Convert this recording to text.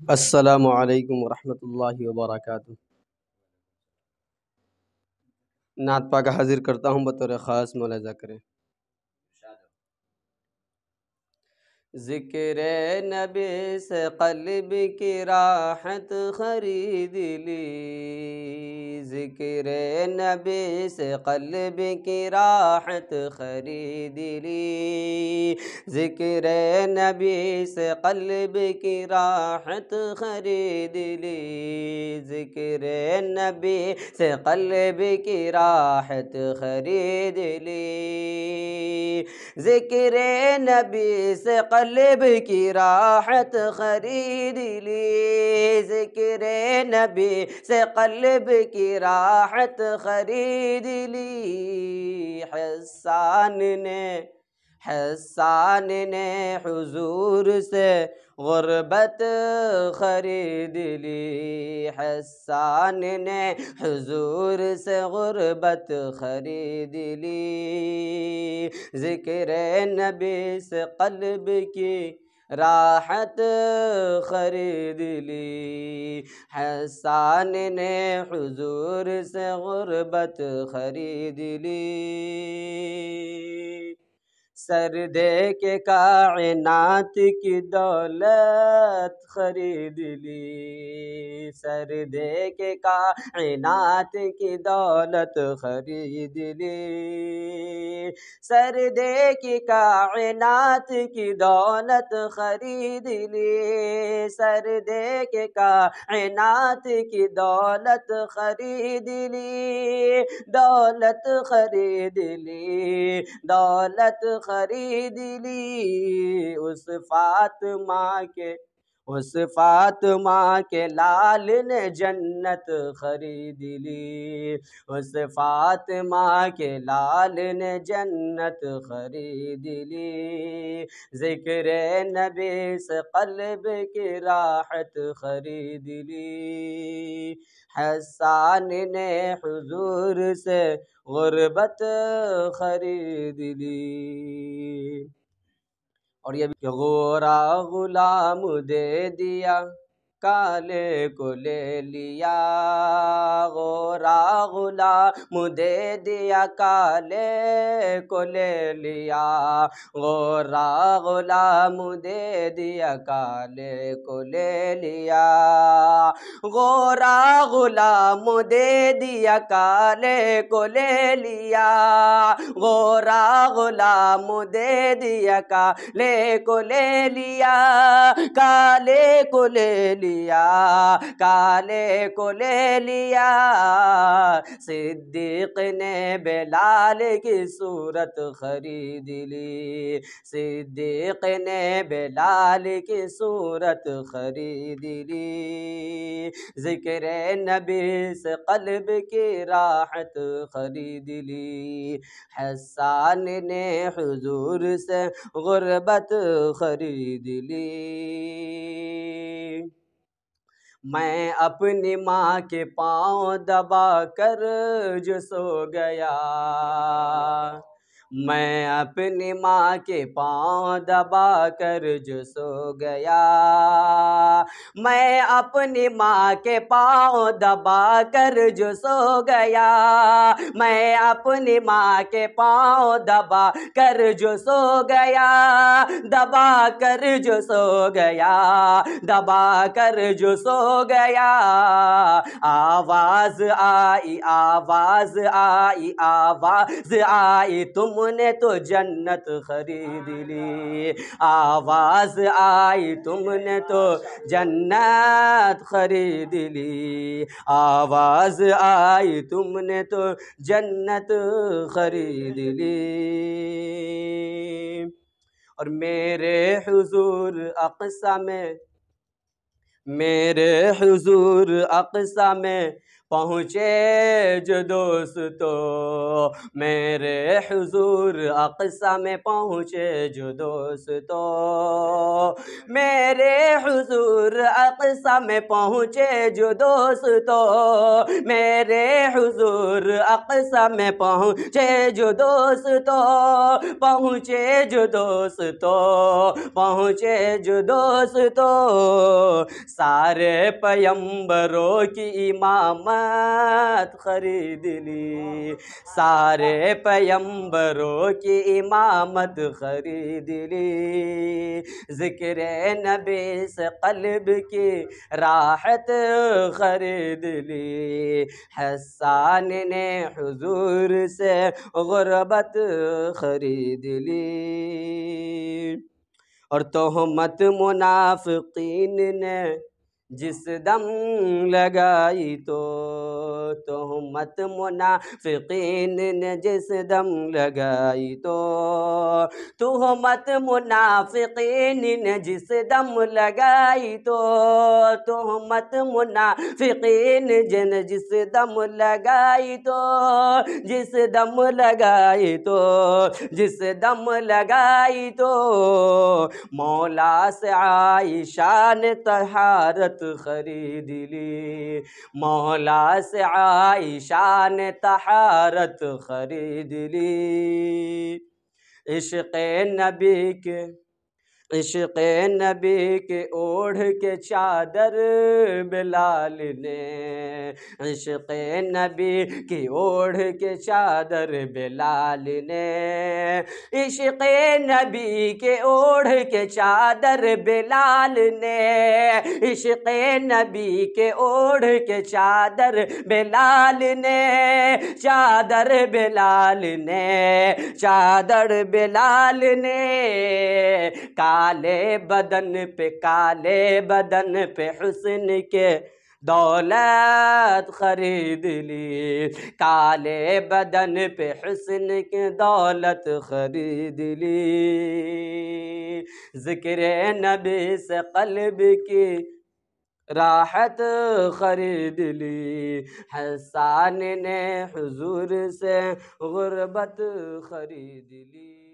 السلام علیکم ورحمۃ اللہ وبرکاتہ۔ نعت پاک حاضر کرتا ہوں، بطور خاص ملاحظہ کریں۔ ذکر نبی سے قلب کی راحت خرید لی، ذکر نبی سے قلب کی راحت خرید لی، ذکر نبی سے قلب کی راحت خرید لی، ذکر نبی سے قلب کی راحت خرید لی، ذکر نبی سے قلب کی راحت خرید لی، ذکر نبی سے قلب کی راحت خرید لی، حسان نے حضور سے غربت خرید لی، حسان نے حضور سے غربت خرید لی، ذکر نبی سے قلب کی راحت خرید لی، حسان نے حضور سے غربت خرید لی، سر دے کے کائنات کی دولت خرید لی، سر دے کے کائنات کی دولت خرید لی، سر دے کے کائنات کی دولت خرید لی، سر دے کے کائنات کی دولت خرید لی، دولت خرید لی، دولت خرید لی، اس فاطمہ کے لال نے جنت خرید لی، اس فاطمہ کے لال نے جنت خرید لی، ذکر نبی سے قلب کی راحت خرید لی، حسان نے حضور سے غربت خرید لی۔ اور یہ بھی کہ غورا غلام دے دیا کالے کو لے لیا، غورا غلام دے دیا کالے کو لے لیا، غورا غلام دے دیا کالے کو لے لیا، غورا غلام دے دیا کالے کو لے لیا، غورا غلام دے دیا کالے کو لے لیا، کالے کو لے لیا، کالے کو لے لیا، صدیق نے بلال کی صورت خرید لی، صدیق نے بلال کی صورت خرید لی، ذکر نبی سے قلب کی راحت خرید لی، حسان نے حضور سے غربت خرید لی، میں اپنی ماں کے پاؤں دبا کر جو سو گیا، میں اپنی ماں کے پاؤں دبا کر جو سو گیا، میں اپنی ماں کے پاؤں دبا کر جو سو گیا، میں اپنی ماں کے پاؤں دبا کر جو سو گیا، دبا کر جو سو گیا، دبا کر جو سو گیا، آواز آئی، آواز آئی، آواز آئی، تم نے تو جنت خرید لی، آواز آئی، تم نے تو جنت خرید لی، آواز آئی، تم نے تو جنت خرید لی، اور میرے حضور اقصی میں پہنچے جو دوستو میرے حضور اقصی میں پہنچے جو دوستو میرے حضور اقصی میں پہنچے جو دوستو میرے حضور اقصی میں پہنچے جو دوستو پہنچے جو دوستو پہنچے جو دوستو سارے پیمبروں کی امامت خرید لی سارے پیمبروں کی امامت خرید لی ذکر نبی سے قلب کی راحت خرید لی حسان نے حضور سے غربت خرید لی اور تہمت منافقین نے جس دم لگائی تو تہمت منافقین نے جس دم لگائی تو تہمت منافقین نے جس دم لگائی تو تہمت منافقین نے جس دم لگائی تو جس دم لگائی تو جس دم لگائی تو مولا سے عائشہ نے طہارت خرید لی مولا سے عائشہ نے طہارت خرید لی عشق نبی کے عشق نبی کے اوڑھ کے چادر بلال نے عشق نبی کی اوڑھ کے چادر بلال نے عشق نبی کے اوڑھ کے چادر بلال نے عشق نبی کے اوڑھ کے چادر بلال نے چادر بلال نے چادر بلال نے کالے بدن پہ حسن کے دولت خرید لی کالے بدن پہ حسن کے دولت خرید لی ذکر نبی سے قلب کی راحت خرید لی حسان نے حضور سے غربت خرید لی